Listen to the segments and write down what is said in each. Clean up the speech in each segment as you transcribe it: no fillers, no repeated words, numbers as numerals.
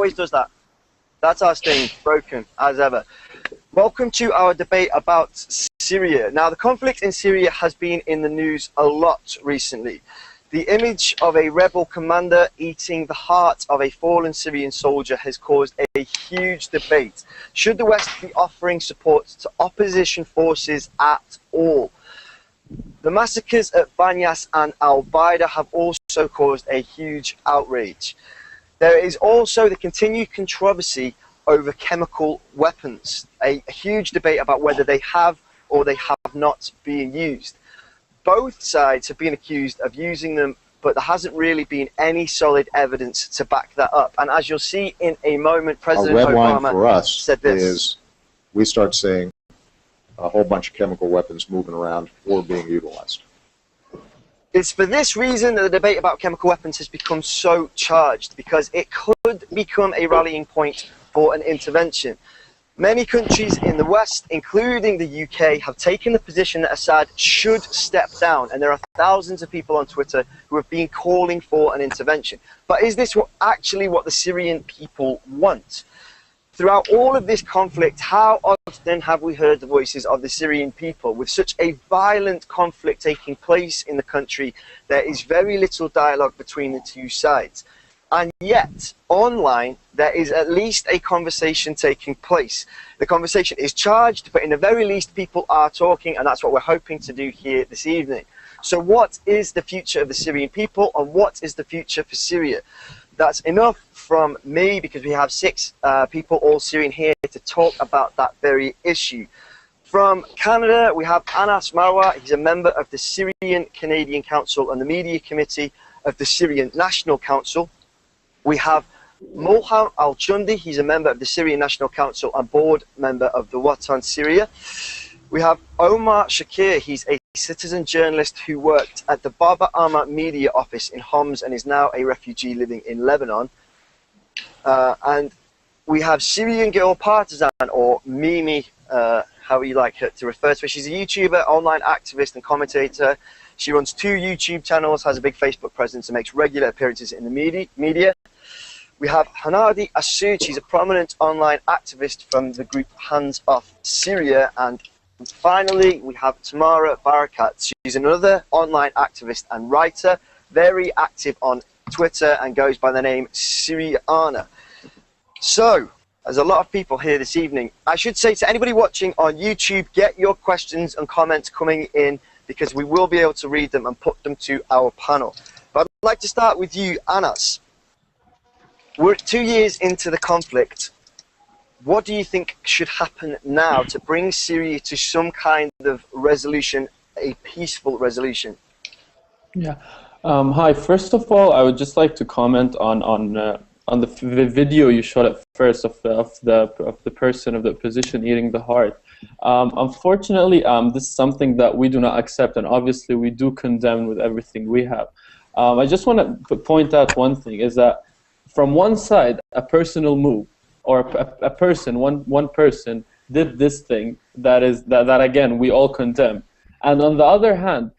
always does that. That's our stain, broken, as ever. Welcome to our debate about Syria. Now, the conflict in Syria has been in the news a lot recently. The image of a rebel commander eating the heart of a fallen Syrian soldier has caused a huge debate. Should the West be offering support to opposition forces at all? The massacres at Banyas and al-Baida have also caused a huge outrage. There is also the continued controversy over chemical weapons, a huge debate about whether they have or they have not been used. Both sides have been accused of using them, but there hasn't really been any solid evidence to back that up. And as you'll see in a moment, President Obama line for us said this. Is we start seeing a whole bunch of chemical weapons moving around or being utilized. It's for this reason that the debate about chemical weapons has become so charged, because it could become a rallying point for an intervention. Many countries in the West, including the UK, have taken the position that Assad should step down, and there are thousands of people on Twitter who have been calling for an intervention. But is this actually what the Syrian people want? Throughout all of this conflict, how often have we heard the voices of the Syrian people? With such a violent conflict taking place in the country, there is very little dialogue between the two sides. And yet, online, there is at least a conversation taking place. The conversation is charged, but in the very least, people are talking, and that's what we're hoping to do here this evening. So what is the future of the Syrian people, and what is the future for Syria? That's enough from me, because we have 6 people, all Syrian, here to talk about that very issue. From Canada, we have Anas Marwa. He's a member of the Syrian Canadian Council and the Media Committee of the Syrian National Council. We have Mulham Al-Chundi. He's a member of the Syrian National Council and board member of the Watan Syria. We have Omar Shakir. He's a citizen journalist who worked at the Baba Amma media office in Homs and is now a refugee living in Lebanon. And we have Syrian Girl Partisan, or Mimi, how you like her to refer to her. She's a YouTuber, online activist and commentator. She runs 2 YouTube channels, has a big Facebook presence, and makes regular appearances in the media. We have Hanadi Assoud. She's a prominent online activist from the group Hands Off Syria. And finally, we have Tamara Barakat. She's another online activist and writer, very active on Twitter and goes by the name Syriana. So, there's a lot of people here this evening. I should say to anybody watching on YouTube, get your questions and comments coming in, because we will be able to read them and put them to our panel. But I'd like to start with you, Anas. We're 2 years into the conflict. What do you think should happen now to bring Syria to some kind of resolution, a peaceful resolution? Yeah. Hi. First of all, I would just like to comment on the video you showed at first of the person of the opposition eating the heart. Unfortunately, this is something that we do not accept, and obviously we do condemn with everything we have. I just want to point out one thing, is that from one side, a personal move, or a person, one person did this thing that again we all condemn, and on the other hand,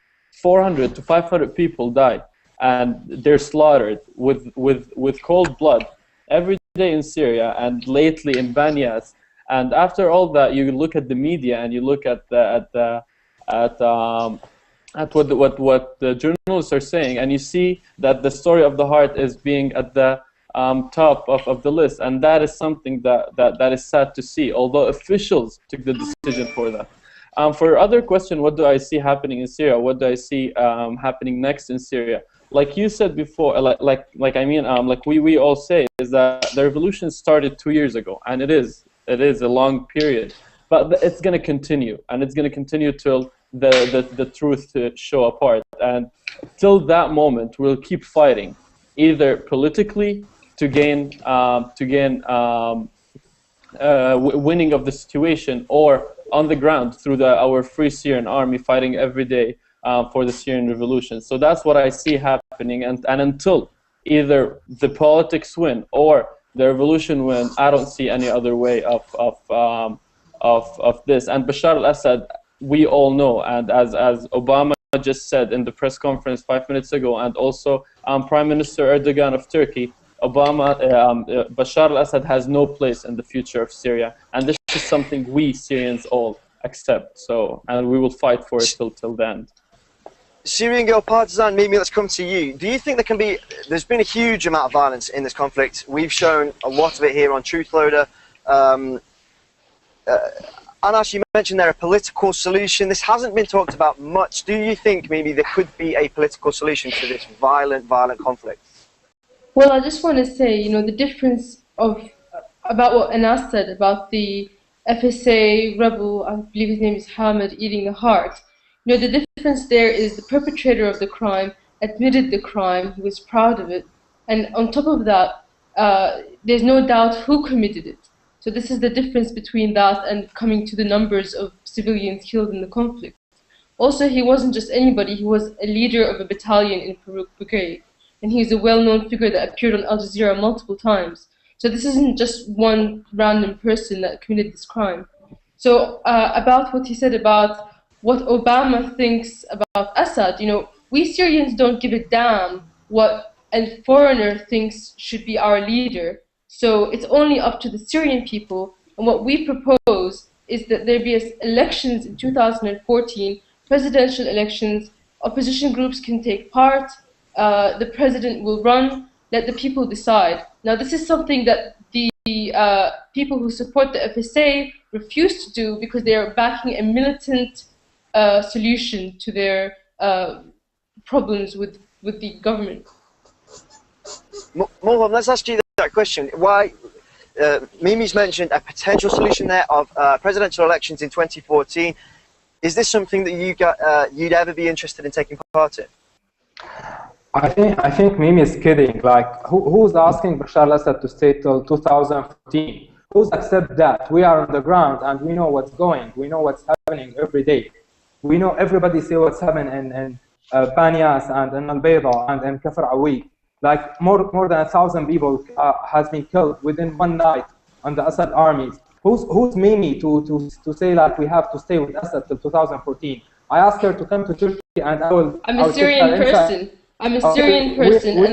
400 to 500 people died, and they're slaughtered with cold blood every day in Syria and lately in Banyas. And after all that, you look at the media and you look at what the journalists are saying, and you see that the story of the heart is being at the top of the list, and that is something that is sad to see, although officials took the decision for that. For your other question, what do I see happening in Syria? What do I see happening next in Syria? Like you said before, like we all say, is that the revolution started 2 years ago, and it is a long period, but it's going to continue, and it's going to continue till the truth show apart. And till that moment, we'll keep fighting, either politically to gain winning of the situation, or on the ground through our Free Syrian Army fighting every day for the Syrian revolution. So that's what I see happening, and until either the politics win or the revolution win, I don't see any other way of this. And Bashar al-Assad, we all know, and as Obama just said in the press conference 5 minutes ago, and also Prime Minister Erdogan of Turkey, Bashar al-Assad has no place in the future of Syria, and this is something we Syrians all accept. So, and we will fight for it till the end. Syrian girl partisan, Mimi, let's come to you. Do you think there can be, there's been a huge amount of violence in this conflict. We've shown a lot of it here on Truthloader. Anas, you mentioned there a political solution. This hasn't been talked about much. Do you think, Mimi, there could be a political solution to this violent conflict? Well, I just want to say, you know, the difference about what Anas said about the FSA rebel, I believe his name is Hamid, eating the heart. You know, the difference there is the perpetrator of the crime admitted the crime, he was proud of it, and on top of that, there's no doubt who committed it. So this is the difference between that and coming to the numbers of civilians killed in the conflict. Also, he wasn't just anybody, he was a leader of a battalion in Farouk Brigade, and he's a well-known figure that appeared on Al Jazeera multiple times. So this isn't just one random person that committed this crime. So about what he said about what Obama thinks about Assad, you know, we Syrians don't give a damn what a foreigner thinks should be our leader. So it's only up to the Syrian people, and what we propose is that there be elections in 2014, presidential elections, opposition groups can take part, the president will run, let the people decide. Now this is something that the people who support the FSA refuse to do because they are backing a militant solution to their problems with the government. Maram, let's ask you that question. Why, Mimi's mentioned a potential solution there of presidential elections in 2014. Is this something that you'd ever be interested in taking part in? I think Mimi is kidding. Like, who's asking Bashar al-Assad to stay till 2014? Who's accept that? We are on the ground and we know what's going. We know what's happening every day. We know everybody see what's happening in Banyas and in Al-Bayda and in Kafr Awi. Like more than 1,000 people has been killed within one night on the Assad armies. Who's Mimi to say like we have to stay with Assad till 2014? I asked her to come to Turkey and I will. I'm a Syrian person. I'm a Syrian person, we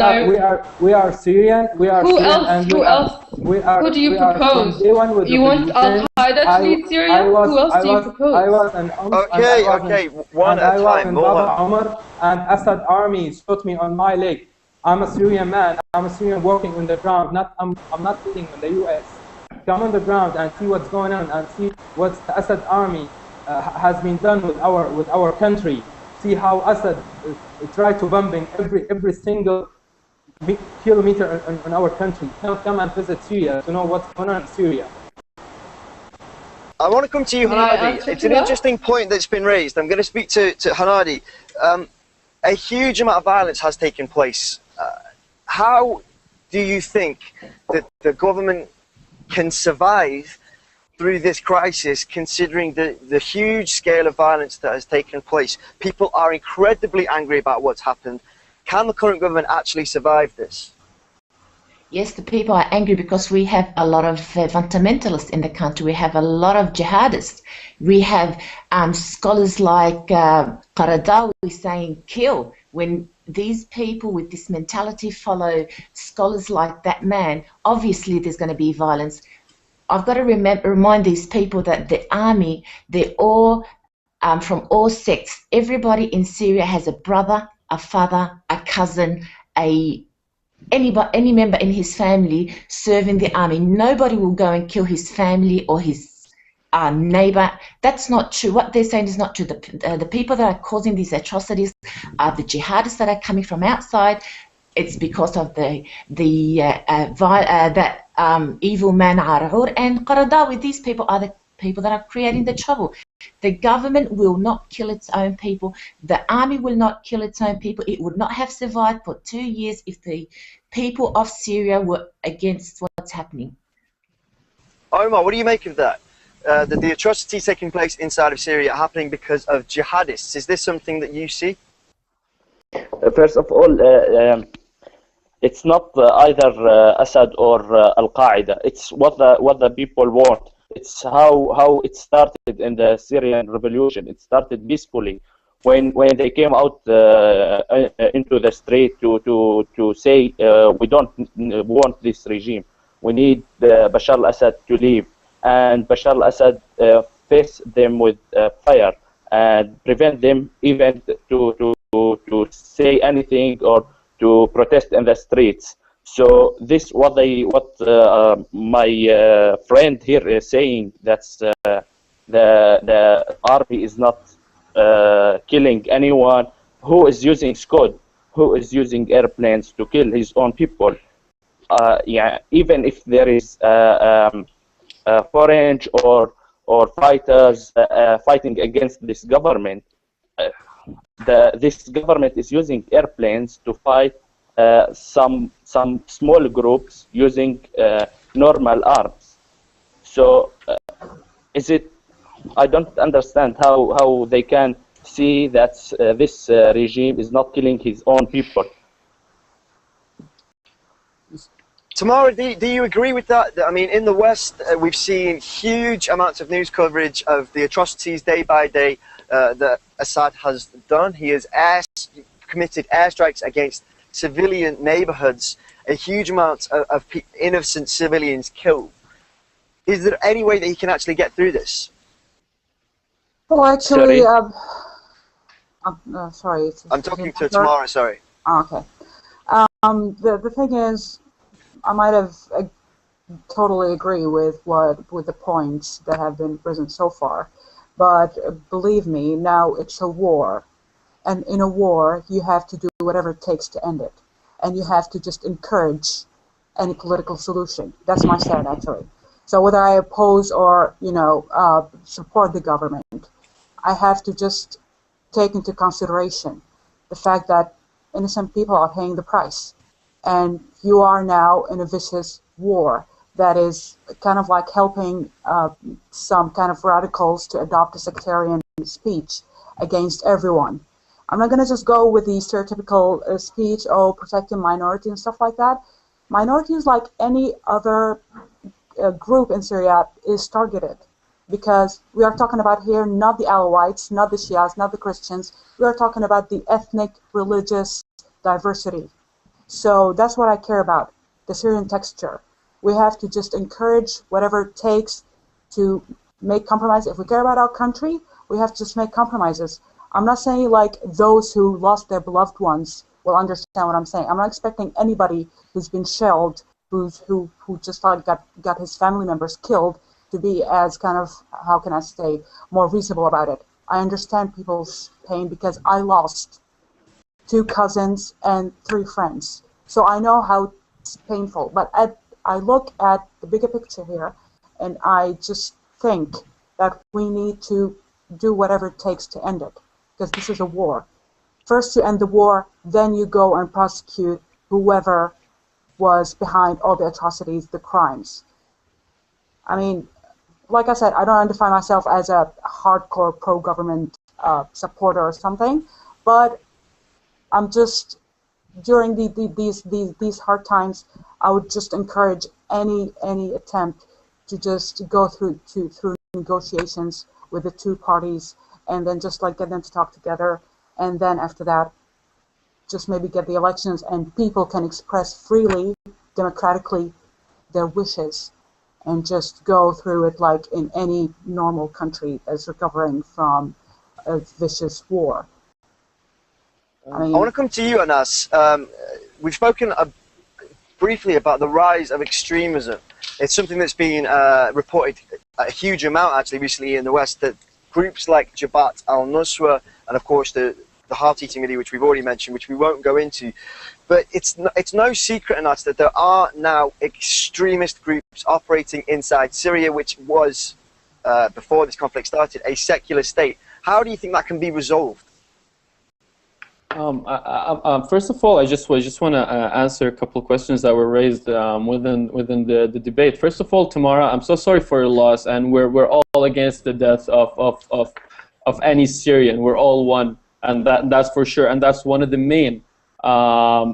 are Syrian. We are who Syrian, else? and Who else? Who do you propose? You want Al Qaeda to lead Syria? Who else do you propose? I was an okay, one at a time. Umar, and Assad army shot me on my leg. I'm a Syrian man. I'm a Syrian working on the ground. I'm not sitting in the U.S. Come on the ground and see what's going on and see what the Assad army has been done with our country. See how Assad tried to bombing every single kilometer in our country. Come and visit Syria to know what's going on in Syria. I want to come to you, Hanadi. It's an interesting point that's been raised. I'm going to speak to Hanadi. A huge amount of violence has taken place. How do you think that the government can survive through this crisis, considering the huge scale of violence that has taken place? People are incredibly angry about what's happened. Can the current government actually survive this? Yes, the people are angry because we have a lot of fundamentalists in the country. We have a lot of jihadists. We have scholars like Qaradawi saying kill. When these people with this mentality follow scholars like that man, obviously there's going to be violence. I've got to remind these people that the army, they're all from all sects. Everybody in Syria has a brother, a father, a cousin, any member in his family serving the army. Nobody will go and kill his family or his neighbor. That's not true. What they're saying is not true. The people that are causing these atrocities are the jihadists that are coming from outside. It's because of that evil man Arur and Qaradawi. These people are the people that are creating the trouble. The government will not kill its own people. The army will not kill its own people. It would not have survived for 2 years if the people of Syria were against what's happening. Omar, what do you make of that? The atrocities taking place inside of Syria are happening because of jihadists. Is this something that you see? First of all, it's not either Assad or Al-Qaeda. It's what the people want. It's how it started in the Syrian revolution. It started peacefully when they came out into the street to say we don't want this regime, we need Bashar al-Assad to leave, and Bashar al-Assad face them with fire and prevent them even to say anything or to protest in the streets. So this what my friend here is saying, that's the army is not killing anyone who is using Scud, who is using airplanes to kill his own people. Yeah, even if there is foreign or fighters fighting against this government, this government is using airplanes to fight some small groups using normal arms. So is it? I don't understand how they can see that this regime is not killing his own people. Tamara, do you agree with that? I mean, in the West, we've seen huge amounts of news coverage of the atrocities day by day that Assad has done. He has committed airstrikes against civilian neighborhoods, a huge amount of innocent civilians killed. Is there any way that he can actually get through this? Well, actually, sorry. sorry. I'm talking to Tamara, sorry. Oh, okay. The thing is, I might have totally agree with the points that have been present so far, but believe me, now it's a war, and in a war you have to do whatever it takes to end it, and you have to just encourage any political solution. That's my stand, actually. So whether I oppose or support the government, I have to just take into consideration the fact that innocent people are paying the price. And you are now in a vicious war that is kind of like helping some kind of radicals to adopt a sectarian speech against everyone. I'm not going to just go with the stereotypical speech, oh, protecting minority and stuff like that. Minorities, like any other group in Syria, is targeted, because we are talking about here not the Alawites, not the Shias, not the Christians. We are talking about the ethnic, religious diversity. So that's what I care about, the Syrian texture. We have to just encourage whatever it takes to make compromise. If we care about our country, we have to just make compromises. I'm not saying like those who lost their beloved ones will understand what I'm saying. I'm not expecting anybody who's been shelled, who just like got his family members killed, to be as kind of, how can I say, more reasonable about it. I understand people's pain because I lost 2 cousins and 3 friends. So I know how it's painful, but I look at the bigger picture here, and I just think that we need to do whatever it takes to end it, because this is a war. First you end the war, then you go and prosecute whoever was behind all the atrocities, the crimes. I mean, like I said, I don't define myself as a hardcore pro-government supporter or something, but I'm just, during these hard times, I would just encourage any attempt to just go through negotiations with the 2 parties, and then just like get them to talk together, and then after that, just maybe get the elections, and people can express freely, democratically, their wishes, and just go through it like in any normal country that's recovering from a vicious war. I want to come to you, Anas. We've spoken briefly about the rise of extremism. It's something that's been reported a huge amount actually recently in the West, that groups like Jabhat al-Nusra and of course the heart-eating video, which we've already mentioned, which we won't go into, but it's no secret, Anas, that there are now extremist groups operating inside Syria, which was, before this conflict started, a secular state. How do you think that can be resolved? First of all, I just want to answer a couple of questions that were raised within the debate. First of all, Tamara, I'm so sorry for your loss, and we're all against the death of any Syrian. We're all one, and that's for sure. And that's one of the main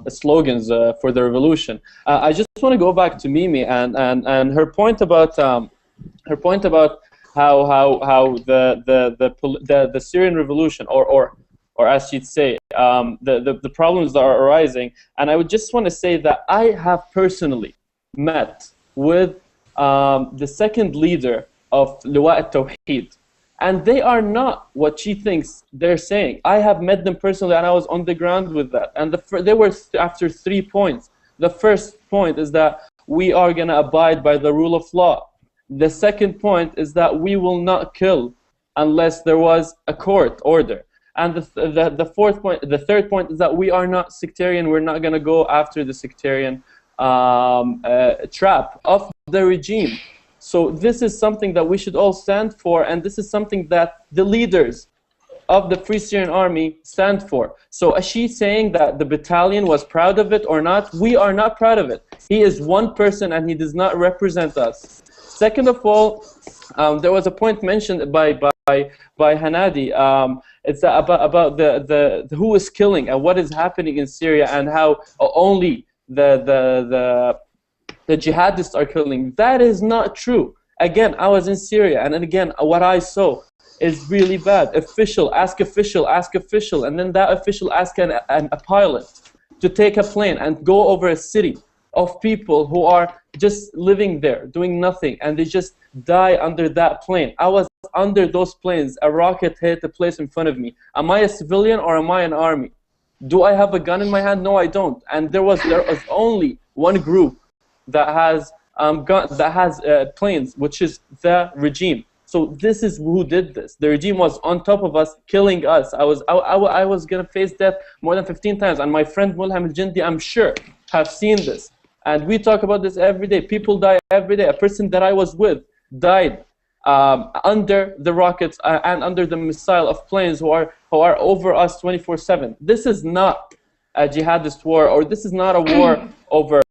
slogans for the revolution. I just want to go back to Mimi and her point about how the Syrian revolution or or as she'd say, the problems that are arising. And I would just want to say that I have personally met with the second leader of Liwa al-Tawheed, and they are not what she thinks they're saying. I have met them personally, and I was on the ground with that. And they were after 3 points. The first point is that we are going to abide by the rule of law. The second point is that we will not kill unless there was a court order. And the fourth point, the third point is that we are not sectarian. We're not going to go after the sectarian trap of the regime. So this is something that we should all stand for, and this is something that the leaders of the Free Syrian Army stand for. So is she saying that the battalion was proud of it or not? We are not proud of it. He is one person and he does not represent us. Second of all, there was a point mentioned by Hanadi. It's about the who is killing and what is happening in Syria, and how only the jihadists are killing. That is not true. Again, I was in Syria, and again, what I saw is really bad. Official, ask official, and then that official asked a pilot to take a plane and go over a city of people who are just living there, doing nothing, and they just die under that plane. I was under those planes. A rocket hit the place in front of me. Am I a civilian or am I an army? Do I have a gun in my hand? No, I don't. And there was only one group that has planes, which is the regime. So this is who did this. The regime was on top of us, killing us. I was gonna face death more than 15 times. And my friend Mulham al-Jindi, I'm sure, have seen this. And we talk about this every day. People die every day. A person that I was with died under the rockets and under the missile of planes who are over us 24/7. This is not a jihadist war, or this is not a war over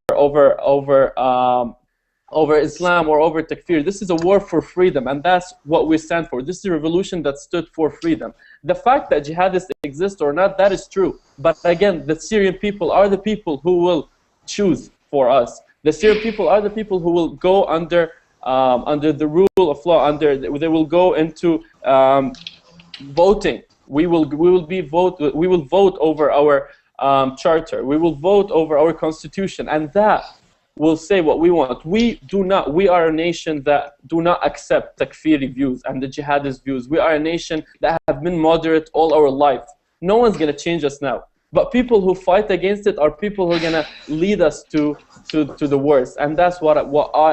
Islam or over takfir. This is a war for freedom, and that's what we stand for. This is a revolution that stood for freedom. The fact that jihadists exist or not, that is true. But again, the Syrian people are the people who will choose for us. The Syrian people are the people who will go under the rule of law. They will go into voting. We will vote over our charter. We will vote over our constitution, and that will say what we want. We are a nation that do not accept takfiri views and the jihadist views. We are a nation that have been moderate all our life. No one's going to change us now. But people who fight against it are people who are going to lead us to the worst. And that's what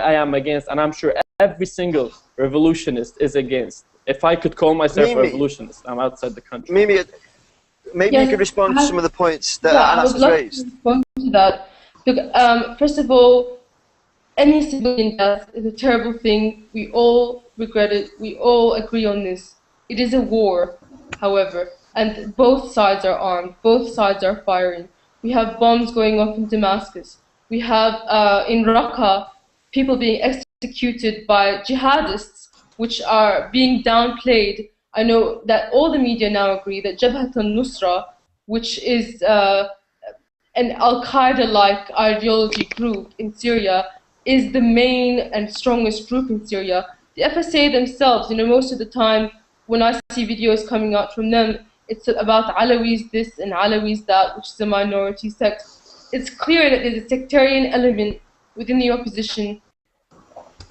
I am against, and I'm sure every single revolutionist is against. If I could call myself a revolutionist, I'm outside the country. Maybe you could respond to some of the points that Anas has raised. To respond to that. Look, first of all, any civilian death is a terrible thing. We all regret it. We all agree on this. It is a war, however, and both sides are armed. Both sides are firing. We have bombs going off in Damascus. We have in Raqqa people being executed by jihadists, which are being downplayed. I know that all the media now agree that Jabhat al-Nusra, which is an Al-Qaeda-like ideology group in Syria, is the main and strongest group in Syria. The FSA themselves, most of the time when I see videos coming out from them, it's about Alawis this and Alawis that, which is a minority sect. It's clear that there's a sectarian element within the opposition.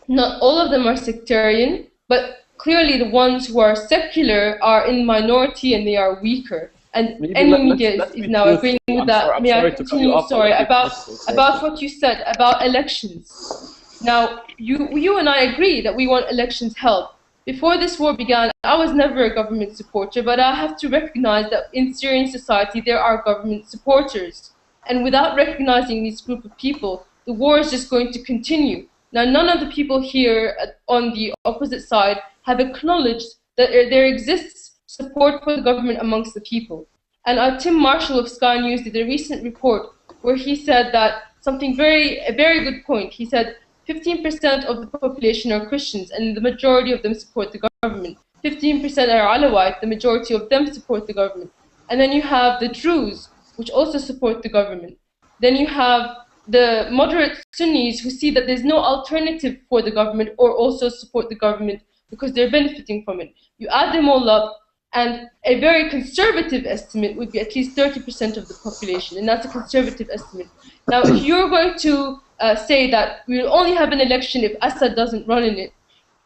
Not all of them are sectarian, but clearly the ones who are secular are in minority and they are weaker. And any media is now agreeing with that. May I continue? Sorry, about what you said about elections. Now, you and I agree that we want elections held. Before this war began, I was never a government supporter, but I have to recognize that in Syrian society there are government supporters. And without recognizing this group of people, the war is just going to continue. Now, none of the people here on the opposite side have acknowledged that there exists support for the government amongst the people. And Tim Marshall of Sky News did a recent report where he said that a very good point. He said 15% of the population are Christians and the majority of them support the government. 15% are Alawite, the majority of them support the government. And then you have the Druze, which also support the government. Then you have the moderate Sunnis who see that there's no alternative for the government or also support the government because they're benefiting from it. You add them all up, And a very conservative estimate would be at least 30% of the population, and that's a conservative estimate. Now, if you're going to say that we'll only have an election if Assad doesn't run in it,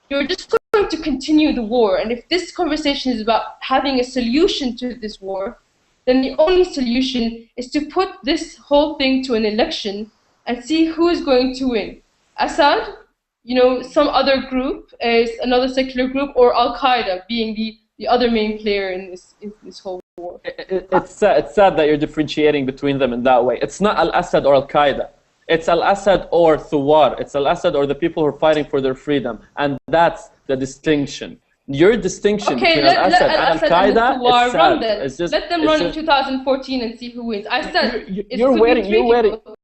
you're just going to continue the war. And if this conversation is about having a solution to this war, then the only solution is to put this whole thing to an election and see who is going to win. Assad, some other group, is another secular group, or Al-Qaeda being the other main player in this whole war. It's sad that you're differentiating between them in that way. It's not Al-Assad or Al-Qaeda. It's Al-Assad or Thuwar. It's Al-Assad or the people who are fighting for their freedom. And that's the distinction. Your distinction between Al-Assad and Al-Qaeda is sad. It's just, let them run in 2014 and see who wins. I said you're waiting.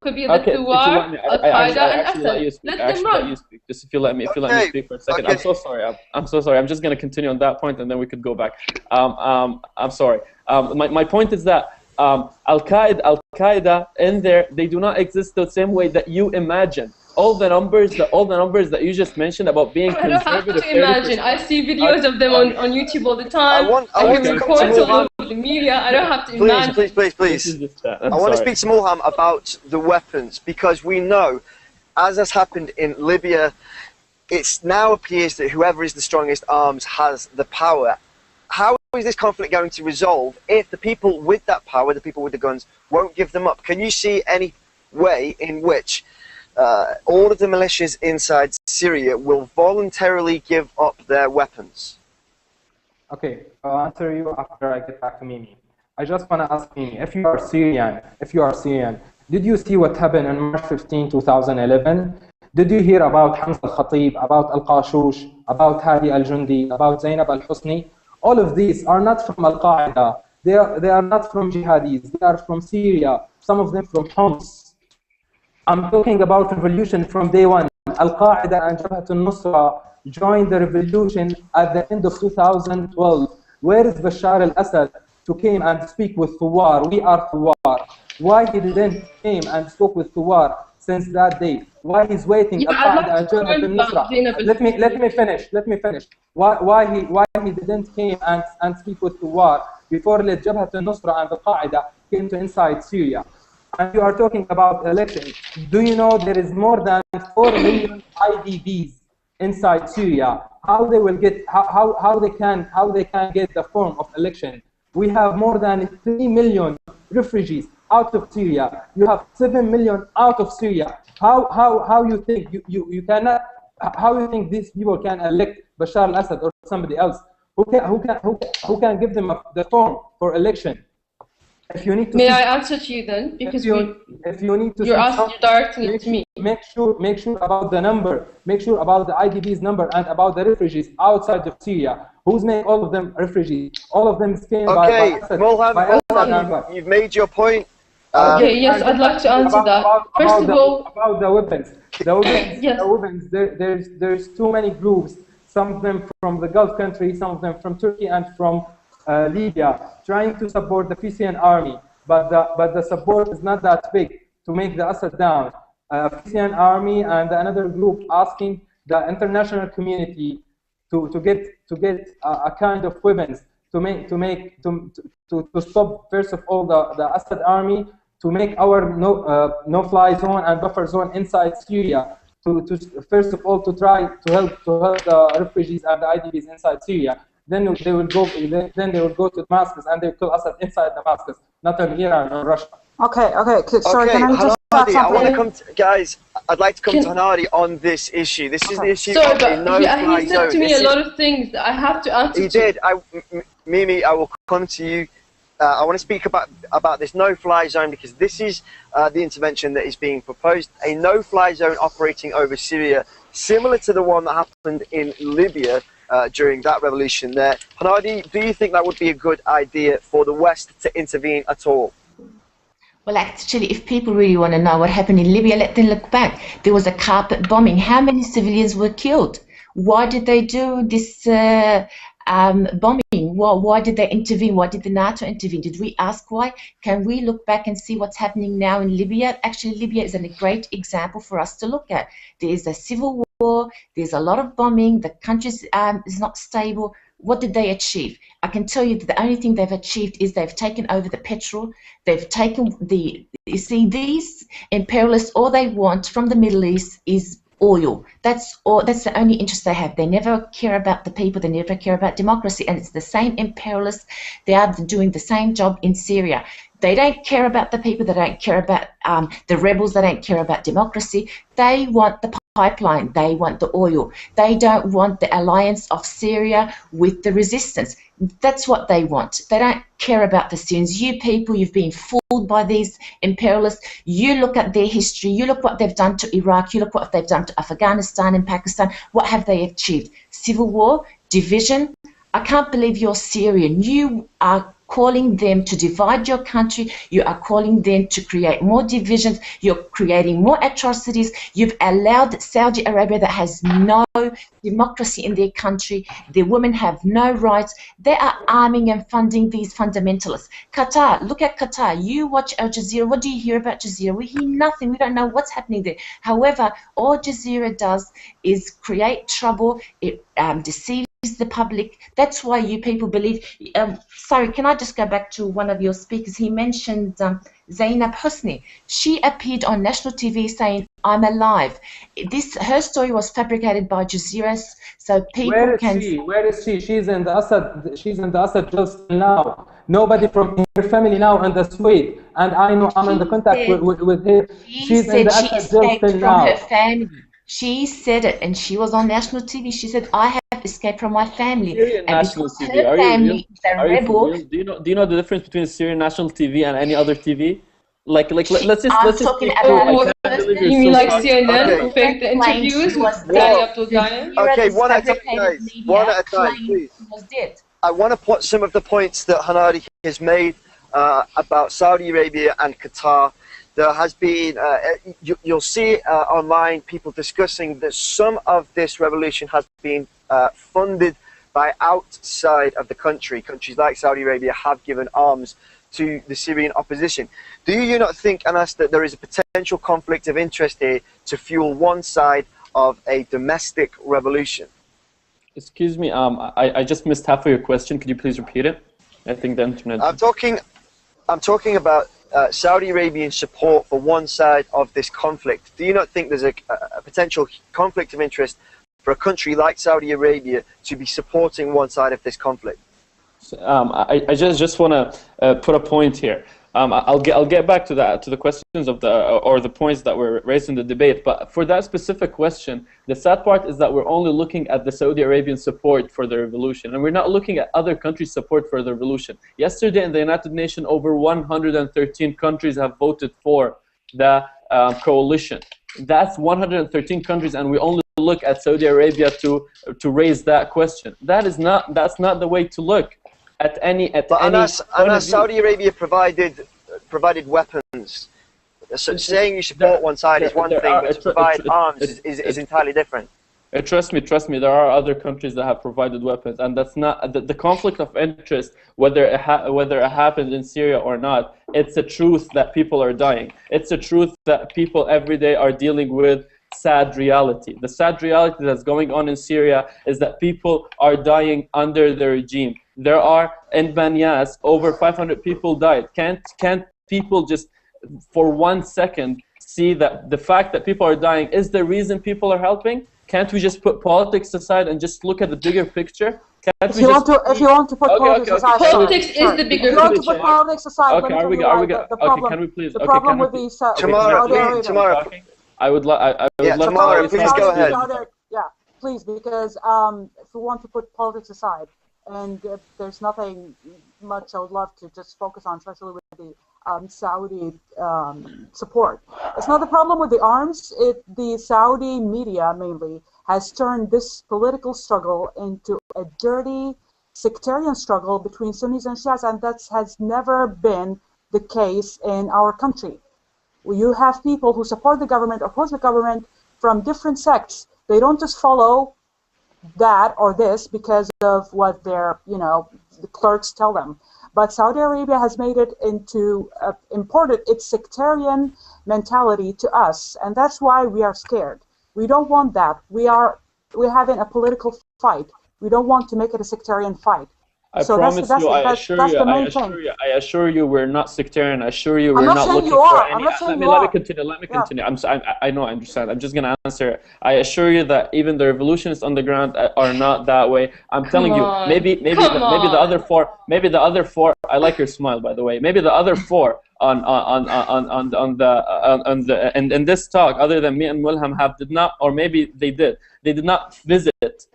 Could be the Thuwar, Al-Qaeda, and Assad. Let them run. Just if you let me speak for a second. Okay. I'm so sorry. I'm so sorry. I'm just going to continue on that point, and then we could go back. I'm sorry. My point is that Al-Qaeda in there, they do not exist the same way that you imagine. All the numbers that you just mentioned about being conservative. I don't have to imagine. I see videos of them on YouTube all the time. I hear reports all over the media. I don't have to imagine. Please. I want to speak to Mulham about the weapons, because we know, as has happened in Libya, it now appears that whoever is the strongest arms has the power. How is this conflict going to resolve if the people with that power, the people with the guns, won't give them up? Can you see any way in which all of the militias inside Syria will voluntarily give up their weapons? Okay, I'll answer you after I get back to Mimi. I just want to ask Mimi, if you are Syrian, did you see what happened on March 15, 2011? Did you hear about Hamza al-Khatib, about Al-Qashush, about Hadi al-Jundi, about Zainab al-Husni? All of these are not from Al-Qaeda. They are not from jihadis. They are from Syria. Some of them from Homs. I'm talking about revolution from day one. Al-Qaeda and Jabhat al-Nusra joined the revolution at the end of 2012. Where is Bashar al-Assad to came and speak with Thuwar? We are Thuwar. Why he didn't came and spoke with Thuwar since that day? Why he's waiting? Al-Qaeda and Jabhat al-Nusra. Let me finish. Why he didn't came and speak with Thuwar before Jabhat al-Nusra and Al-Qaeda came to inside Syria? And you are talking about elections. Do you know there is more than 4 million IDPs inside Syria? How they will get how they can get the form of election? We have more than 3 million refugees out of Syria. You have 7 million out of Syria. How you think you cannot? How you think these people can elect Bashar al-Assad or somebody else? Who can give them the form for election? If you need to May I answer to you then? Because if you need to you're directing it to me. Make sure about the number. Make sure about the IDPs number and about the refugees outside of Syria. Who's made all of them refugees? All of them came by Assad. Mulham, you've made your point. Okay, yes, I'd like to answer that. First of all, about the weapons. Yes. The weapons. There's too many groups. Some of them from the Gulf countries, some of them from Turkey and from Libya, trying to support the Syrian army, but the support is not that big to make the Assad down. Syrian army and another group asking the international community to get a kind of weapons to stop first of all the Assad army, to make our no-fly zone and buffer zone inside Syria. To first of all to try to help the refugees and the IDPs inside Syria. Then they will go to Damascus and they will kill Assad inside Damascus, not in Iran or Russia. Okay. Sorry, can I just Hanadi, I want to come to, guys, I'd like to come to Hanadi on this issue. This is the issue of a no-fly he said to me a lot of things that I have to answer. He did. Mimi, I will come to you. I want to speak about this no-fly zone, because this is the intervention that is being proposed. A no-fly zone operating over Syria, similar to the one that happened in Libya during that revolution there. Hanadi, do you think that would be a good idea for the West to intervene at all? Well, actually, if people really want to know what happened in Libya, let them look back. There was a carpet bombing. How many civilians were killed? Why did they do this bombing? Why did they intervene? Why did the NATO intervene? Did we ask why? Can we look back and see what's happening now in Libya? Actually, Libya is a great example for us to look at. There is a civil war. There's a lot of bombing. The country is not stable. What did they achieve? I can tell you that the only thing they've achieved is they've taken over the petrol. They've taken you see, these imperialists, all they want from the Middle East is oil. That's all. That's the only interest they have. They never care about the people. They never care about democracy. And it's the same imperialists. They are doing the same job in Syria. They don't care about the people. They don't care about the rebels. They don't care about democracy. They want the pipeline. They want the oil. They don't want the alliance of Syria with the resistance. That's what they want. They don't care about the Syrians. You people, you've been fooled by these imperialists. You look at their history. You look what they've done to Iraq. You look what they've done to Afghanistan and Pakistan. What have they achieved? Civil war, division. I can't believe you're Syrian. You are calling them to divide your country. You are calling them to create more divisions. You're creating more atrocities. You've allowed Saudi Arabia, that has no democracy in their country. The women have no rights. They are arming and funding these fundamentalists. Qatar, look at Qatar. You watch Al Jazeera. What do you hear about Jazeera? We hear nothing. We don't know what's happening there. However, all Jazeera does is create trouble. It deceives the public. That's why you people believe. Sorry, can I just go back to one of your speakers? He mentioned Zainab Husni. She appeared on national TV saying, "I'm alive." Her story was fabricated by Jazeera, so people can. Where is she? She's in the Assad. She's in the Assad just now. Nobody from her family now in the suite, and I know I'm in the contact with her. She's in the Assad jail till now. Her family. She said it, and she was on national TV. She said, "I have escaped from my family." Syrian national TV. Her family is a rebel. Do you know the difference between Syrian national TV and any other TV? Let's just talking about. You mean like CNN who faked the interviews with Sally Abdul Ghani? Okay, one at a time, guys. One at a time, please. I want to put some of the points that Hanadi has made about Saudi Arabia and Qatar. There has been, you'll see online people discussing that some of this revolution has been funded by outside of the country. Countries like Saudi Arabia have given arms to the Syrian opposition. Do you not think, Anas, that there is a potential conflict of interest here to fuel one side of a domestic revolution? Excuse me, I just missed half of your question. Could you please repeat it? I think the internet. I'm talking about Saudi Arabian support for one side of this conflict. Do you not think there's a potential conflict of interest for a country like Saudi Arabia to be supporting one side of this conflict? I just want to put a point here. I'll get back to that, to the questions of the points that were raised in the debate. But for that specific question, the sad part is that we're only looking at the Saudi Arabian support for the revolution, and we're not looking at other countries' support for the revolution. Yesterday in the United Nations, over 113 countries have voted for the coalition. That's 113 countries, and we only look at Saudi Arabia to raise that question. That's not the way to look at any. Anas, Saudi Arabia provided weapons. So saying you support one side is one thing, but to provide arms is entirely different. Trust me, there are other countries that have provided weapons, and that's not the conflict of interest. Whether it happens in Syria or not, it's a truth that people are dying. It's a truth that people every day are dealing with. Sad reality. The sad reality that's going on in Syria is that people are dying under the regime. There are in Banyas over 500 people died. Can't people just for 1 second see that the fact that people are dying is the reason people are helping? Can't we just put politics aside and just look at the bigger picture? If you want to put politics aside, politics is the bigger picture. If you want to put politics aside, okay, are we okay? Can we please? The problem with these tomorrow. I would love. Tomorrow, please go ahead. Yeah, please, because if we want to put politics aside, and there's nothing much I would love to just focus on, especially with the Saudi support. It's not the problem with the arms. The Saudi media mainly has turned this political struggle into a dirty sectarian struggle between Sunnis and Shias, and that has never been the case in our country. You have people who support the government, oppose the government from different sects. They don't just follow that or this because of what their, the clerks tell them. But Saudi Arabia has made it into, imported its sectarian mentality to us, and that's why we are scared. We don't want that. We're having a political fight We don't want to make it a sectarian fight. I So promise that's you, I assure you, we're not sectarian. I assure you, we're not looking for any. Let me continue. Let me continue. I know, I understand. I'm just gonna answer. I assure you that even the revolutionists on the ground are not that way. I'm telling you, maybe the other four. I like your smile, by the way. Maybe the other four in this talk, other than me and Mulham, did not, or maybe they did. They did not visit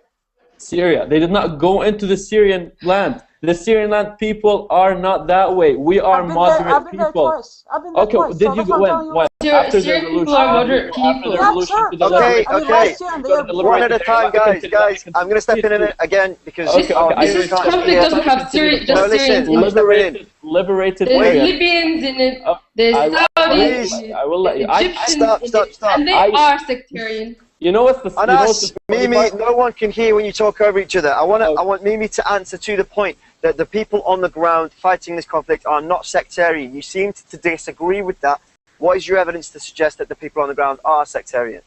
Syria. They did not go into the Syrian land. The Syrian land people are not that way. We are moderate people. Okay, did you go when? After the revolution. Moderate people. Okay. One at a time, guys. I'm going to step in again because this conflict doesn't have Syrians in it. Liberated There's area. Libyans in it. There's Saudis. I will let you. Egyptians in it, and they are sectarian. You know what's the? Anas, Mimi, no one can hear when you talk over each other. I want Mimi to answer to the point that the people on the ground fighting this conflict are not sectarian. You seem to disagree with that. What is your evidence to suggest that the people on the ground are sectarian?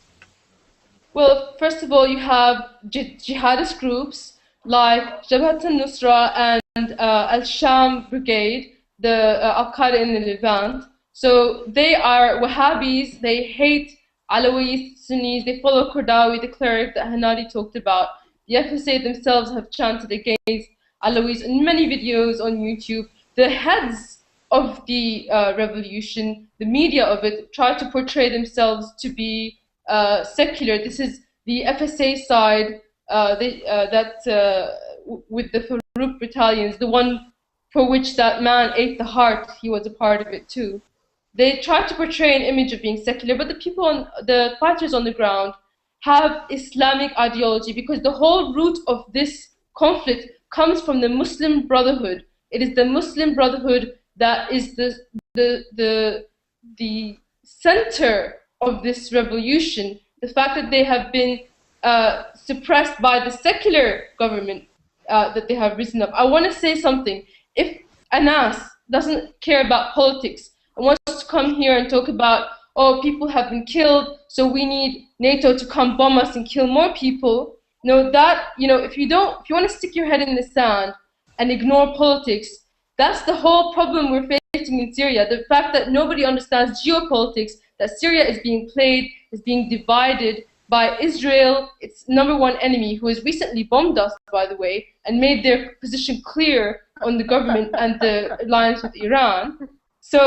Well, first of all, you have jihadist groups like Jabhat al-Nusra and Al-Sham Brigade, the Al-Qaeda in the Levant. So they are Wahhabis. They hate Alawis, Sunnis. They follow Qardawi, the cleric that Hanadi talked about. The FSA themselves have chanted against Alawis in many videos on YouTube. The heads of the revolution, the media of it, try to portray themselves to be secular. This is the FSA side with the Farouk battalions, the one for which that man ate the heart. He was a part of it too. They try to portray an image of being secular, but the fighters on the ground have Islamic ideology, because the whole root of this conflict comes from the Muslim Brotherhood. It is the Muslim Brotherhood that is the center of this revolution. The fact that they have been suppressed by the secular government that they have risen up. I want to say something. If Anas doesn't care about politics and wants to come here and talk about, oh, people have been killed, so we need NATO to come bomb us and kill more people. If you want to stick your head in the sand and ignore politics, that's the whole problem we're facing in Syria. The fact that nobody understands geopolitics, that Syria is being played, is being divided by Israel, its #1 enemy, who has recently bombed us, by the way, and made their position clear on the government and the alliance with Iran. So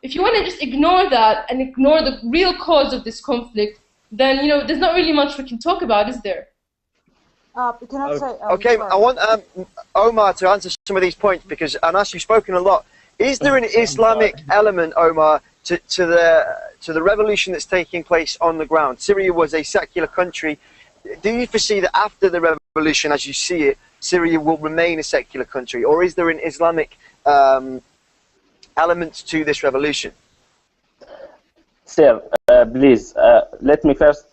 if you want to just ignore that and ignore the real cause of this conflict, then there's not really much we can talk about, is there? Can I say? Okay, I want Omar to answer some of these points, because Anas, you've spoken a lot. Is there an Islamic element, Omar, to the revolution that's taking place on the ground? Syria was a secular country. Do you foresee that after the revolution, as you see it, Syria will remain a secular country, or is there an Islamic element to this revolution? Sir, please, let me first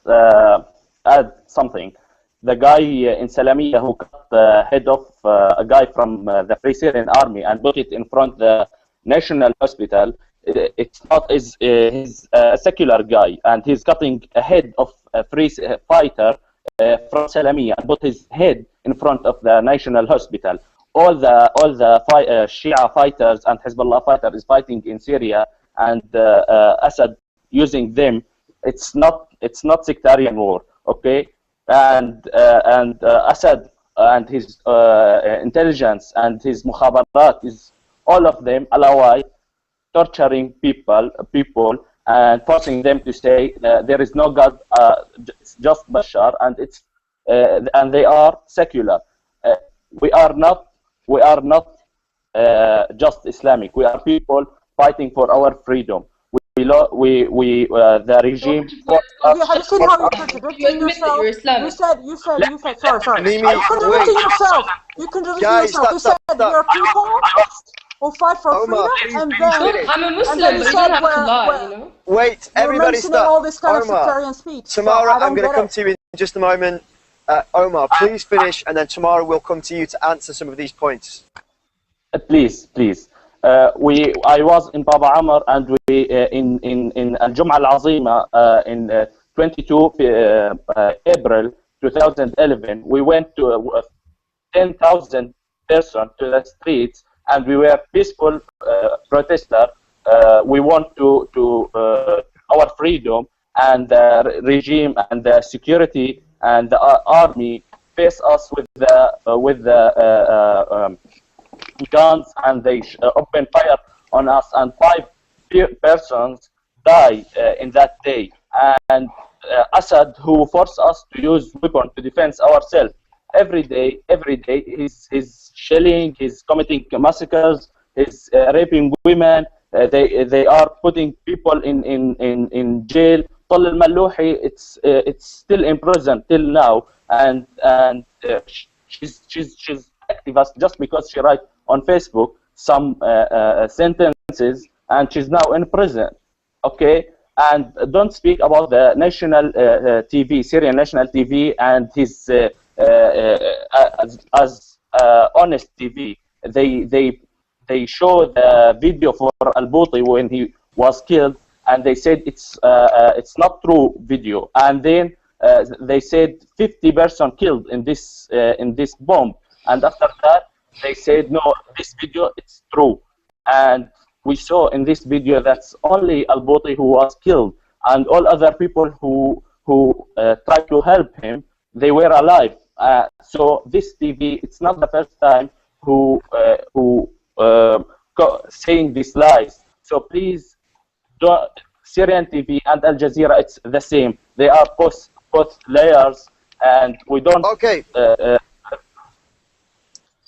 add something. The guy in Salamiya who cut the head off a guy from the Free Syrian Army and put it in front of the National Hospital, it's not he's a secular guy, and he's cutting a head of a free fighter from Salamiya and put his head in front of the National Hospital. All the Shia fighters and Hezbollah fighters is fighting in Syria, and Assad using them. It's not sectarian war, okay? And Assad and his intelligence and his mukhabarat is all of them Alawite, torturing people and forcing them to say there is no God, it's just Bashar, and they are secular. We are not just Islamic. We are people fighting for our freedom. The regime. Have you seen how you're contradicting yourself? You said. Sorry. You're contradicting yourself. You contradicting yourself. You said we're people who fight for freedom, and then I'm a Muslim, but you don't have to lie, Wait, everybody stop. All this kind Omar, of sectarian speech. Tamara, so I'm going to come to you in just a moment. Omar, please finish, and then tomorrow we'll come to you to answer some of these points. Please. I was in Baba Amr, and we in Al-Jum'ah Al-Azima in 22 April 2011. We went to 10,000 persons to the streets, and we were peaceful protesters. We want to our freedom, and the regime and the security and the army face us with the guns, and they open fire on us, and 5 persons died in that day. And Assad, who forced us to use weapons to defend ourselves every day, he's shelling, he's committing massacres, he's raping women. They are putting people in jail. Tal al-Mallouhi, it's still in prison till now, and she's activist just because she writes on Facebook some sentences, and she's now in prison. Okay, and don't speak about the national TV, Syrian national TV, and his as honest TV. They show the video for Al-Bouti when he was killed, and they said it's not true video. And then they said 50 persons killed in this bomb. And after that, they said no, this video it's true. And we saw in this video that's only Al-Bouti who was killed, and all other people who tried to help him, they were alive. So this TV, it's not the first time who saying these lies. So please, Syrian TV and Al Jazeera, it's the same. They are both layers, and we don't. Okay.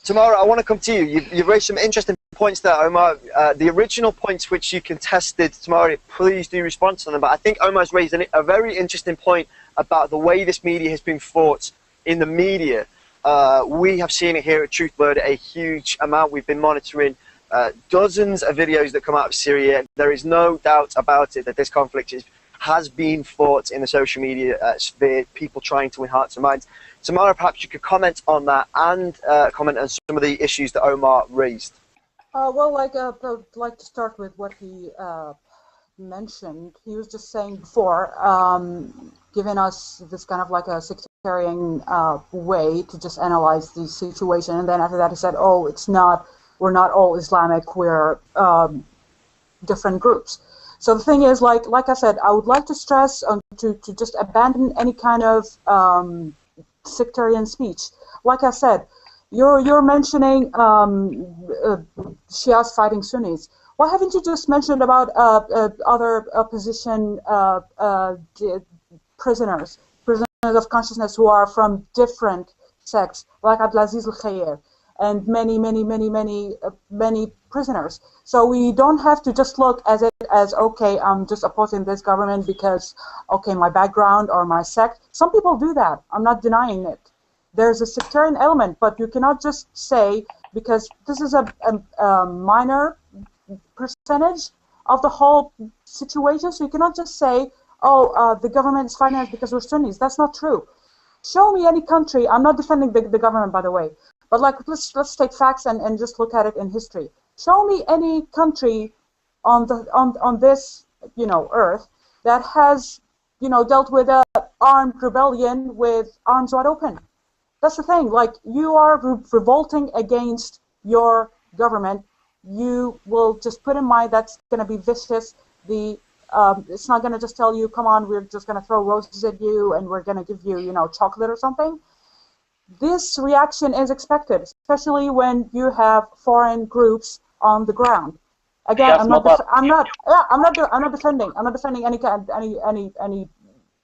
Tamara, I want to come to you. You've raised some interesting points there, Omar. The original points which you contested, Tamara, please do respond to them. But I think Omar's raised a very interesting point about the way this media has been fought in the media. We have seen it here at Truthloader a huge amount. We've been monitoring dozens of videos that come out of Syria. There is no doubt about it that this conflict has been fought in the social media sphere, people trying to win hearts and minds. Tamara, perhaps you could comment on that and comment on some of the issues that Omar raised. Well, I'd like to start with what he mentioned. He was just saying before, giving us this kind of like a sectarian way to just analyze the situation, and then after that he said, oh, we're not all Islamic, we're different groups. So the thing is, like I said, I would like to stress to just abandon any kind of sectarian speech. Like I said, you're mentioning Shias fighting Sunnis. Why haven't you just mentioned about other opposition prisoners of consciousness who are from different sects, like Abdelaziz al-Khair, and many prisoners. So we don't have to just look at it as, okay, I'm just opposing this government because, okay, my background or my sect. Some people do that. I'm not denying it. There's a sectarian element, but you cannot just say, because this is a minor percentage of the whole situation, so you cannot just say, oh, the government is fighting us because we're Sunnis. That's not true. Show me any country. I'm not defending the government, by the way, but like let's take facts and just look at it in history. Show me any country on this earth that has dealt with an armed rebellion with arms wide open. That's the thing. Like, you are revolting against your government. You will just put in mind that's going to be vicious. It's not going to just tell you, come on, we're just going to throw roses at you and we're going to give you, chocolate or something. This reaction is expected, especially when you have foreign groups on the ground. Again, Yes, I'm not defending any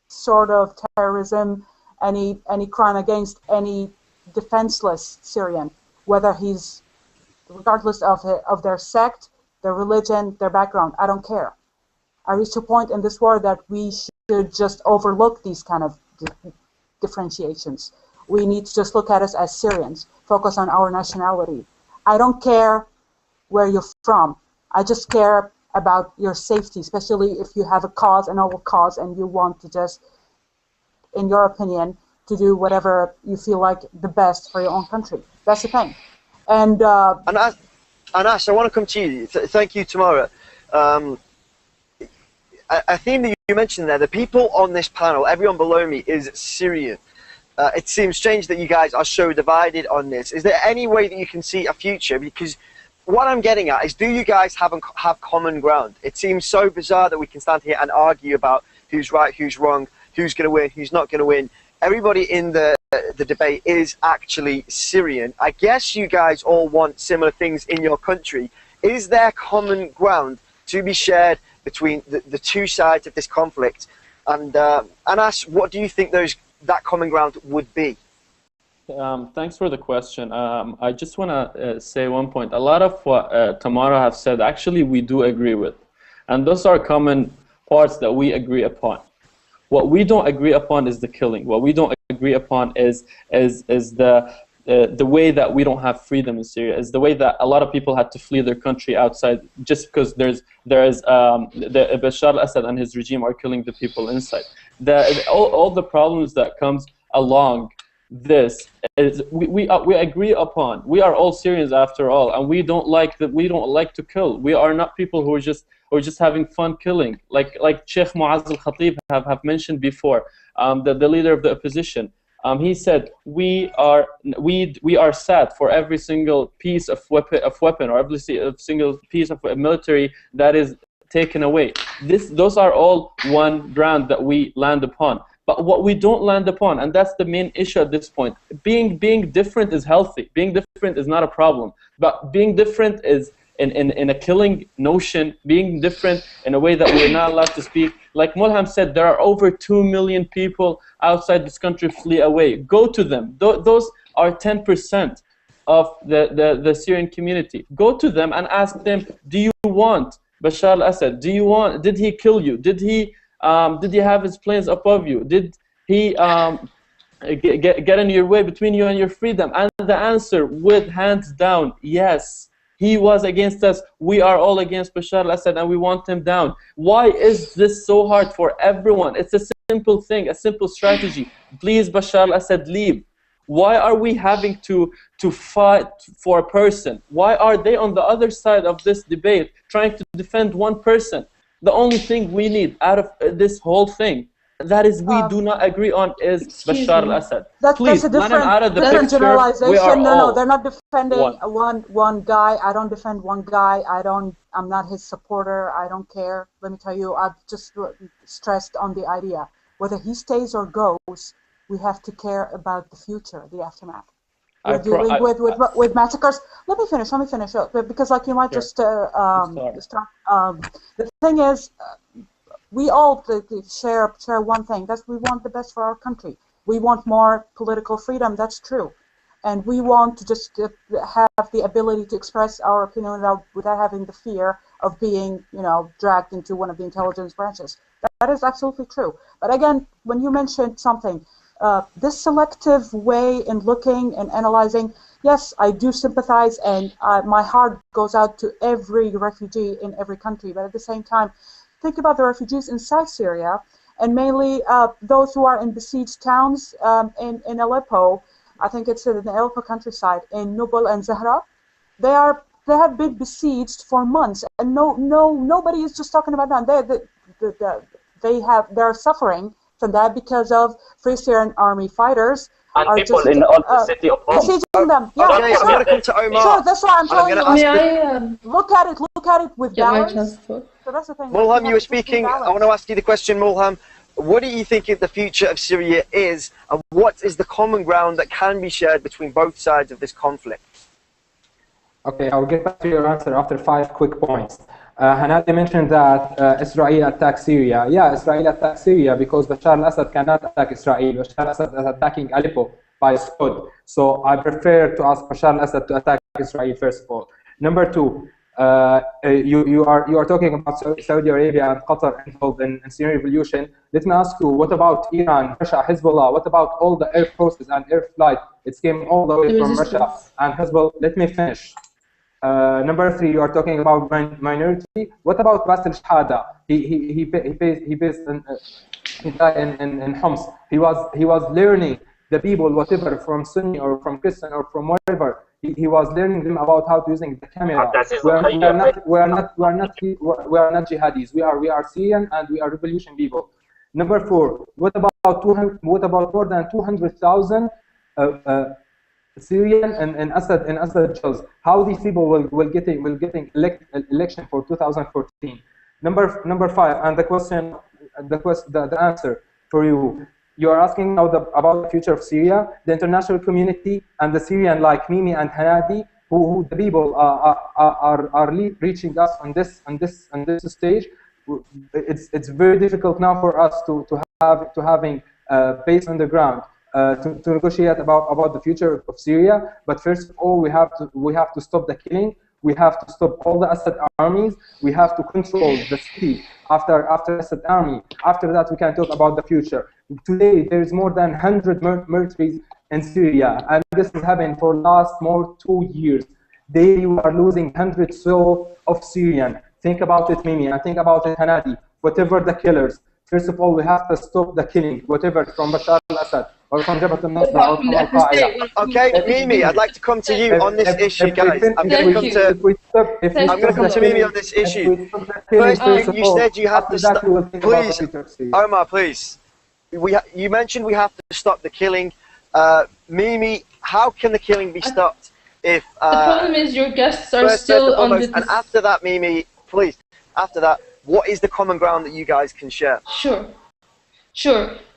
sort of terrorism, any crime against any defenseless Syrian, whether he's, regardless of their sect, their religion, their background. I don't care. I reached a point in this war that we should just overlook these kind of differentiations. We need to just look at us as Syrians, focus on our nationality. I don't care where you're from. I just care about your safety, especially if you have a cause, a noble cause, and you want to just, in your opinion, to do whatever you feel like the best for your own country. That's the thing. And Anas, I want to come to you. Thank you, Tamara. A theme that you mentioned there, the people on this panel, everyone below me is Syrian. It seems strange that you guys are so divided on this. Is there any way that you can see a future? Because what I'm getting at is, do you guys have common ground? It seems so bizarre that we can stand here and argue about who's right, who's wrong, who's going to win, who's not going to win. Everybody in the debate is actually Syrian. I guess you guys all want similar things in your country. Is there common ground to be shared between the two sides of this conflict? And Anas, what do you think that common ground would be? Thanks for the question. I just want to say one point. A lot of what Tamara have said, actually, we do agree with. And those are common parts that we agree upon. What we don't agree upon is the killing. What we don't agree upon is the way that we don't have freedom in Syria, is the way that a lot of people had to flee their country outside just because Bashar al-Assad and his regime are killing the people inside. All the problems that comes along this is we agree upon. We are all Syrians after all, and we don't like to kill. We are not people who are just having fun killing, like Sheikh Mu'azz al-Khatib have mentioned before, the leader of the opposition. He said we are sad for every single piece of weapon or every single piece of military that is taken away. Those are all one ground that we land upon. But what we don't land upon, and that's the main issue at this point, being different is healthy. Being different is not a problem. But being different is in a killing notion, being different in a way that we're not allowed to speak. Like Mulham said, there are over 2 million people outside this country flee away. Go to them. Those are 10% of the Syrian community. Go to them and ask them, do you want Bashar al-Assad? Did he kill you? Did he have his planes above you? Did he get in your way between you and your freedom? And the answer, with hands down, yes. He was against us. We are all against Bashar al-Assad and we want him down. Why is this so hard for everyone? It's a simple thing, a simple strategy. Please, Bashar al-Assad, leave. Why are we having to fight for a person? Why are they on the other side of this debate trying to defend one person? The only thing we need out of this whole thing, that is we do not agree on, is Bashar al-Assad. Please, that's a different generalization. No, they're not defending one guy. I don't defend one guy. I'm not his supporter. I don't care. Let me tell you, I've just stressed on the idea. Whether he stays or goes, we have to care about the future, the aftermath. We're dealing with massacres. Let me finish, because like you might just start. The thing is, we all share one thing. That's we want the best for our country. We want more political freedom. That's true, and we want to just have the ability to express our opinion without having the fear of being, dragged into one of the intelligence branches. That is absolutely true. But again, when you mentioned something, this selective way in looking and analyzing, yes, I do sympathize, and my heart goes out to every refugee in every country. But at the same time, think about the refugees inside Syria, and mainly those who are in besieged towns in Aleppo. I think it's in the Aleppo countryside, in Nubal and Zahra. They have been besieged for months, and nobody is just talking about that. They're suffering from that because of Free Syrian Army fighters and people in the city of Rome. Besieging them. Yeah, okay, I'm going to come to Omar. Sure, that's why I'm telling you. May I look at it with balance. So that's the thing. Mulham, you were speaking. I want to ask you the question, Mulham. What do you think the future of Syria is, and what is the common ground that can be shared between both sides of this conflict? Okay, I'll get back to your answer after 5 quick points. Hanadi mentioned that Israel attacked Syria. Yeah, Israel attacked Syria because Bashar al-Assad cannot attack Israel. Bashar al-Assad is attacking Aleppo by Assoud. So I prefer to ask Bashar al-Assad to attack Israel first of all. Number 2, you are talking about Saudi Arabia and Qatar involved in Syrian revolution. Let me ask you, what about Iran, Russia, Hezbollah? What about all the air forces and air flight? It came all the way from Russia and Hezbollah. Let me finish. Number 3, you are talking about minority. What about Basil Shahada? He based in Homs. He was learning the people, whatever, from Sunni or from Christian or from wherever. He was learning them about how to using the camera. We are not jihadis. We are Syrian and we are revolution people. Number 4, what about what about more than 200,000 Syrian and Assad jails? How these people will getting election for 2014? Number 5, and the answer for you. You are asking about the future of Syria. The international community and the Syrian like Mimi and Hanadi, who the people are reaching us on this stage. It's very difficult now for us to having base on the ground to negotiate about the future of Syria. But first of all, we have to stop the killing. We have to stop all the Assad armies. We have to control the city after Assad army. After that, we can talk about the future. Today, there is more than 100 murderers in Syria, and this has happened for last more 2 years. They are losing hundreds of Syrians. Think about it, Mimi, and think about it, Hanadi. Whatever the killers, first of all, we have to stop the killing, whatever from Bashar al-Assad or from Jabhat al-Nusra or from Al-Qaeda. Okay, Mimi, I'd like to come to you on this issue, guys. I'm going to come to Mimi on this issue. First, you said you have to stop. Please, Omar, please. You mentioned we have to stop the killing. Mimi, how can the killing be stopped if... the problem is your guests are still on this... And after that, Mimi, please, after that, what is the common ground that you guys can share? Sure.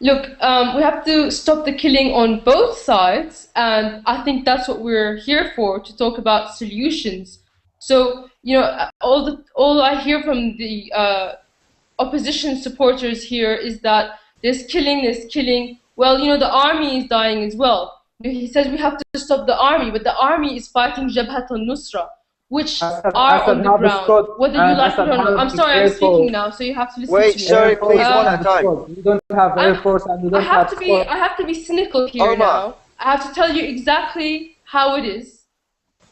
Look, we have to stop the killing on both sides, and I think that's what we're here for, to talk about solutions. So, you know, all I hear from the opposition supporters here is that there's killing. Well, you know, the army is dying as well. He says we have to stop the army, but the army is fighting Jabhat al-Nusra, which are on the ground, whether you like it or not. I'm sorry, I'm speaking now, so you have to listen to me. Wait, sorry, please, one at a time. You don't have Air Force and you don't have I have to be cynical here now. I have to tell you exactly how it is,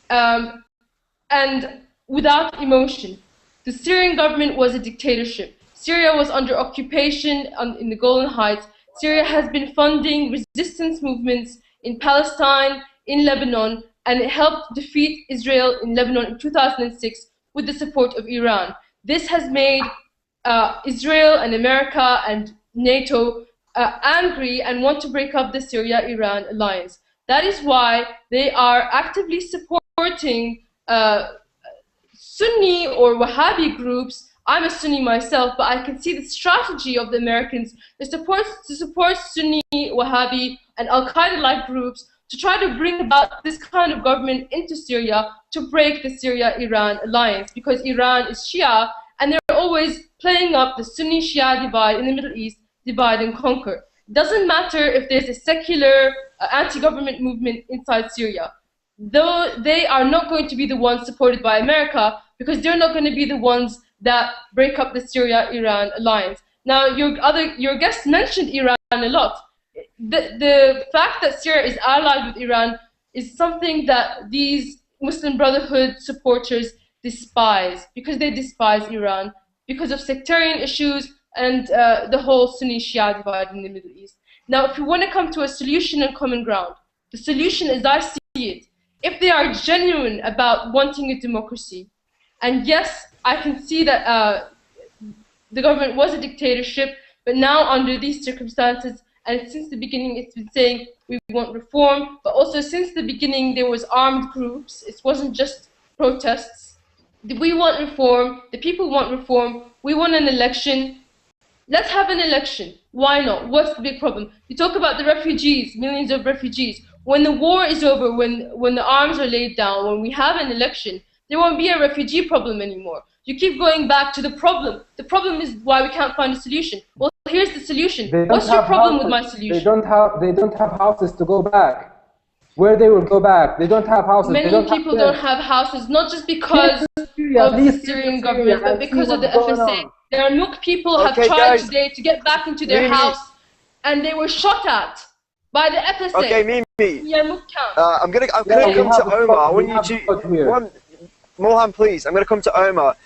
and without emotion. The Syrian government was a dictatorship. Syria was under occupation in the Golan Heights. Syria has been funding resistance movements in Palestine, in Lebanon, and it helped defeat Israel in Lebanon in 2006 with the support of Iran. This has made Israel and America and NATO angry and want to break up the Syria-Iran alliance. That is why they are actively supporting Sunni or Wahhabi groups. I'm a Sunni myself, but I can see the strategy of the Americans to support Sunni, Wahhabi, and Al-Qaeda-like groups to try to bring about this kind of government into Syria to break the Syria-Iran alliance, because Iran is Shia, and they're always playing up the Sunni-Shia divide in the Middle East, divide and conquer. It doesn't matter if there's a secular anti-government movement inside Syria. Though they are not going to be the ones supported by America, because they're not going to be the ones that break up the Syria-Iran alliance. Now, your guest mentioned Iran a lot. The fact that Syria is allied with Iran is something that these Muslim Brotherhood supporters despise, because they despise Iran because of sectarian issues and the whole Sunni-Shia divide in the Middle East. Now, if you want to come to a solution and common ground, the solution, as I see it, if they are genuine about wanting a democracy, and yes, I can see that the government was a dictatorship, but now under these circumstances, and since the beginning it's been saying we want reform, but also since the beginning there was armed groups, it wasn't just protests. We want reform, the people want reform, we want an election. Let's have an election. Why not? What's the big problem? You talk about the refugees, millions of refugees. When the war is over, when the arms are laid down, when we have an election, there won't be a refugee problem anymore. You keep going back to the problem. The problem is why we can't find a solution. Well, here's the solution. What's your problem with my solution? They don't have houses to go back. Where they will go back? They don't have houses. Many people don't have houses, not just because of the Syrian government, but because of the FSA. There are Nook people who have tried today to get back into their house, and they were shot at by the FSA. Okay, Mimi. I'm gonna come to Omar. I want you to Mohan, please. I'm gonna come to Omar.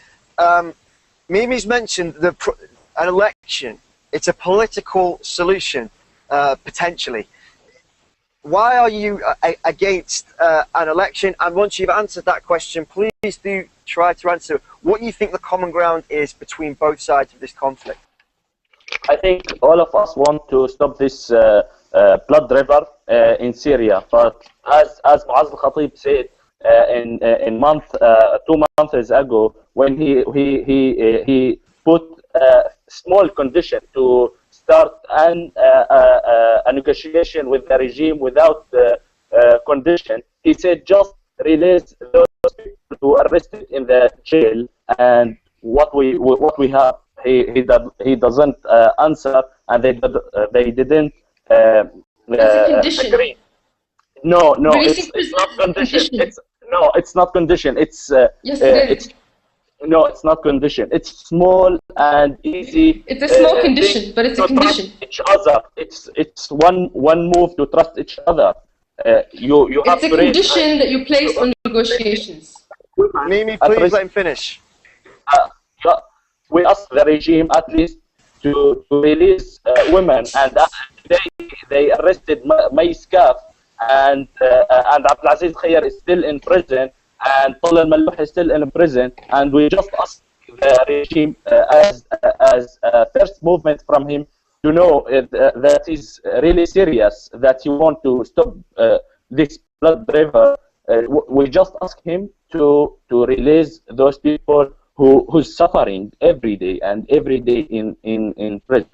Mimi's mentioned an election. It's a political solution, potentially. Why are you against an election? And once you've answered that question, please do try to answer what you think the common ground is between both sides of this conflict. I think all of us want to stop this blood river in Syria, but as Muaz al-Khatib said in 2 months ago, when he put a small condition to start a negotiation with the regime without condition, he said just release those people who are arrested in the jail, and what we have. He doesn't answer, and they didn't agree. No, it's not condition. It's not condition. It's yes, it is. no, it's not condition. It's small and easy. It's a small condition, but it's a condition. Each other. It's one move to trust each other. You have to. It's a condition that you place on negotiations. Mimi, please let him finish. We ask the regime at least to release women, and they arrested Maiskaf, and Abdelaziz Khayyar is still in prison, and Talal Malouh is still in prison, and we just ask the regime as a first movement from him to know that is really serious, that he want to stop this blood river. We just ask him to release those people who's suffering every day in prison.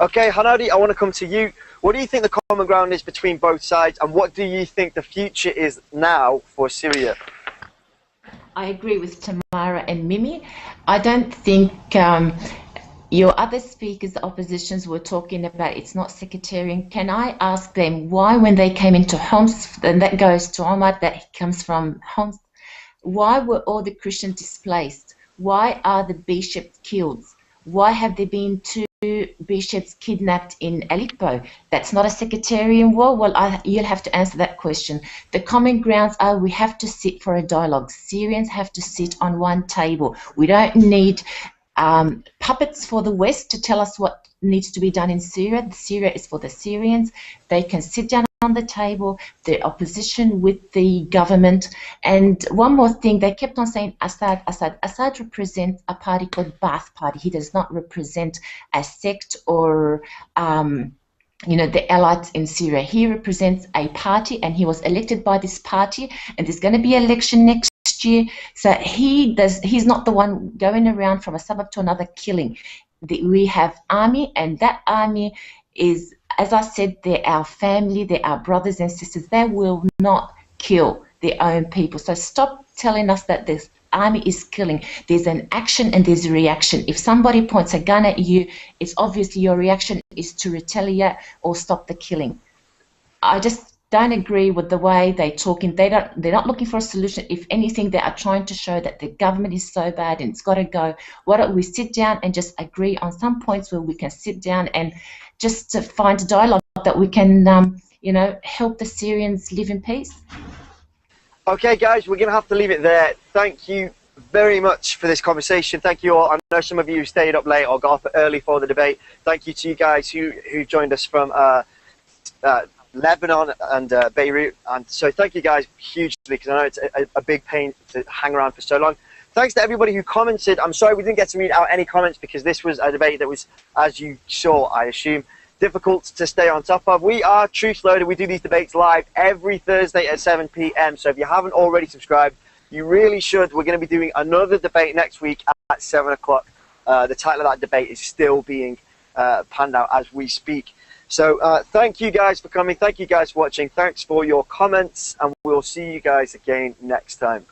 Okay, Hanadi, I want to come to you. What do you think the common ground is between both sides, and what do you think the future is now for Syria? I agree with Tamara and Mimi. I don't think your other speakers, the oppositions, were talking about it's not sectarian. Can I ask them why, when they came into Homs, and that goes to Omar, that comes from Homs, why were all the Christians displaced? Why are the bishops killed? Why have there been 2 bishops kidnapped in Aleppo? That's not a sectarian war? Well, you'll have to answer that question. The common grounds are we have to sit for a dialogue. Syrians have to sit on one table. We don't need puppets for the West to tell us what needs to be done in Syria. Syria is for the Syrians. They can sit down on the table, the opposition with the government. And one more thing, they kept on saying Assad. Assad represents a party called Ba'ath Party. He does not represent a sect or the elites in Syria. He represents a party, and he was elected by this party, and there's going to be an election next year. So he's not the one going around from a suburb to another killing. We have army, and that army is, as I said, they're our family, they're our brothers and sisters. They will not kill their own people. So stop telling us that this army is killing. There's an action and there's a reaction. If somebody points a gun at you, it's obviously your reaction is to retaliate or stop the killing. I just don't agree with the way they're talking. They're not looking for a solution. If anything, they are trying to show that the government is so bad and it's got to go. Why don't we sit down and just agree on some points where we can sit down and just to find a dialogue that we can, help the Syrians live in peace? Okay, guys, we're going to have to leave it there. Thank you very much for this conversation. Thank you all. I know some of you stayed up late or got up early for the debate. Thank you to you guys who joined us from Lebanon and Beirut. And so thank you guys hugely, because I know it's a big pain to hang around for so long. Thanks to everybody who commented. I'm sorry we didn't get to read out any comments, because this was a debate that was, as you saw, I assume, difficult to stay on top of. We are Truthloader. We do these debates live every Thursday at 7 p.m. So if you haven't already subscribed, you really should. We're going to be doing another debate next week at 7 o'clock. The title of that debate is still being panned out as we speak. So thank you guys for coming. Thank you guys for watching. Thanks for your comments, and we'll see you guys again next time.